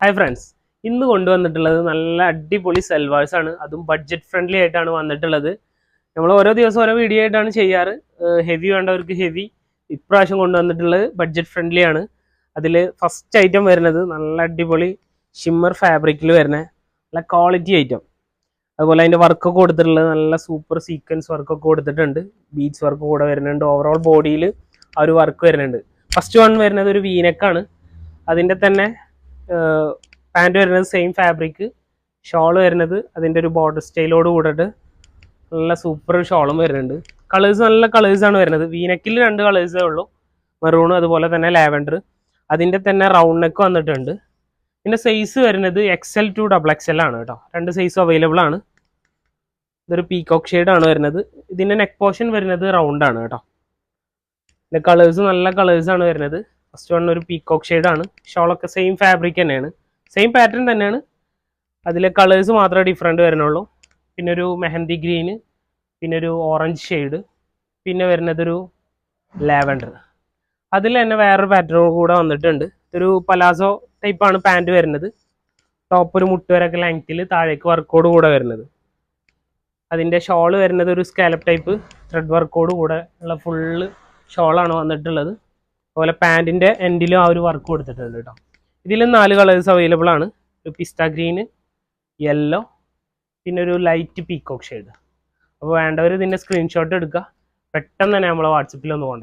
Hi friends, ഇന്ന് കൊണ്ടുവന്നിട്ടുള്ളത് നല്ല അടിപൊളി സെൽവാഴ്സ് ആണ്. അതും ബഡ്ജറ്റ് ഫ്രണ്ട്ലി ആയിട്ടാണ് വന്നിട്ടുള്ളത്. നമ്മൾ ഓരോ ദിവസം ഓരോ വീഡിയോ ആയിട്ടാണ് ചെയ്യാറ്. ഹെവി വേണ്ടവർക്ക് ഹെവി. ഇപ്രാവശ്യം കൊണ്ടുവന്നിട്ടുള്ളത് ബഡ്ജറ്റ് ഫ്രണ്ട്ലി ആണ്. അതിൽ ഫസ്റ്റ് ഐറ്റം വരുന്നത് നല്ല അടിപൊളി ഷിമ്മർ ഫാബ്രിക്കിൽ വരുന്ന നല്ല ക്വാളിറ്റി ഐറ്റം. അതുപോലെ അതിൻ്റെ വർക്കൊക്കെ കൊടുത്തിട്ടുള്ളത് നല്ല സൂപ്പർ സീക്വൻസ് വർക്കൊക്കെ കൊടുത്തിട്ടുണ്ട്. ബീഡ്സ് വർക്ക് കൂടെ വരുന്നുണ്ട്. ഓവറോൾ ബോഡിയിൽ ആ ഒരു വർക്ക് വരുന്നുണ്ട്. ഫസ്റ്റ് വൺ വരുന്നത് ഒരു വീനെക്കാണ്. അതിൻ്റെ തന്നെ പാൻറ് വരുന്നത് സെയിം ഫാബ്രിക്, ഷോൾ വരുന്നത് അതിൻ്റെ ഒരു ബോർഡർ സ്റ്റൈലോട് കൂടിയിട്ട് നല്ല സൂപ്പർ ഷോളും വരുന്നുണ്ട്. കളേഴ്സ് നല്ല കളേഴ്സാണ് വരുന്നത്. വീനെക്കിൽ 2 കളേഴ്സേ ഉള്ളൂ, മെറൂൺ അതുപോലെ തന്നെ ലാവൻഡർ. അതിൻ്റെ തന്നെ റൗണ്ട് നെക്ക് വന്നിട്ടുണ്ട്. പിന്നെ സൈസ് വരുന്നത് XL to XXL ആണ് കേട്ടോ. 2 സൈസ് അവൈലബിൾ ആണ്. ഇതൊരു പീകോക്ക് ഷെയ്ഡാണ് വരുന്നത്. ഇതിൻ്റെ നെക്ക് പോർഷൻ വരുന്നത് റൗണ്ട് ആണ് കേട്ടോ. പിന്നെ കളേഴ്സ് നല്ല കളേഴ്സാണ് വരുന്നത്. ഫസ്റ്റ് വൺ ഒരു പീകോക്ക് ഷെയ്ഡാണ്. ഷോളൊക്കെ സെയിം ഫാബ്രിക് തന്നെയാണ്, സെയിം പാറ്റേൺ തന്നെയാണ്. അതിലെ കളേഴ്സ് മാത്രമേ ഡിഫറെൻറ്റ് വരുന്നുള്ളൂ. പിന്നെ ഒരു മെഹന്തി ഗ്രീന്, പിന്നെ ഒരു ഓറഞ്ച് ഷെയ്ഡ്, പിന്നെ വരുന്നതൊരു ലാവൻഡർ. അതിൽ തന്നെ വേറൊരു പാറ്റേൺ കൂടെ വന്നിട്ടുണ്ട്. ഇതൊരു പലാസോ ടൈപ്പാണ് പാൻറ് വരുന്നത്. ടോപ്പ് ഒരു മുട്ട് വരെയൊക്കെ ലെങ്ത്തിൽ, താഴേക്ക് വർക്കോട് കൂടെ വരുന്നത്. അതിൻ്റെ ഷോൾ വരുന്നത് ഒരു സ്കാലപ്പ് ടൈപ്പ് ത്രെഡ് വർക്കോട് കൂടെ ഉള്ള ഫുള്ള് ഷോളാണ് വന്നിട്ടുള്ളത്. അതുപോലെ പാൻറ്റിൻ്റെ എൻഡിലും ആ ഒരു വർക്ക് കൊടുത്തിട്ടുണ്ട് കേട്ടോ. ഇതിലും 4 കളേഴ്സ് അവൈലബിൾ ആണ്. ഒരു പിസ്ത ഗ്രീന്, യെല്ലോ, പിന്നെ ഒരു ലൈറ്റ് പീകോക്ക് ഷെയ്ഡ്. അപ്പോൾ വേണ്ടവർ ഇതിൻ്റെ സ്ക്രീൻഷോട്ട് എടുക്കുക. പെട്ടെന്ന് തന്നെ നമ്മളെ വാട്സപ്പിൽ ഒന്ന് കോൺടാക്ട്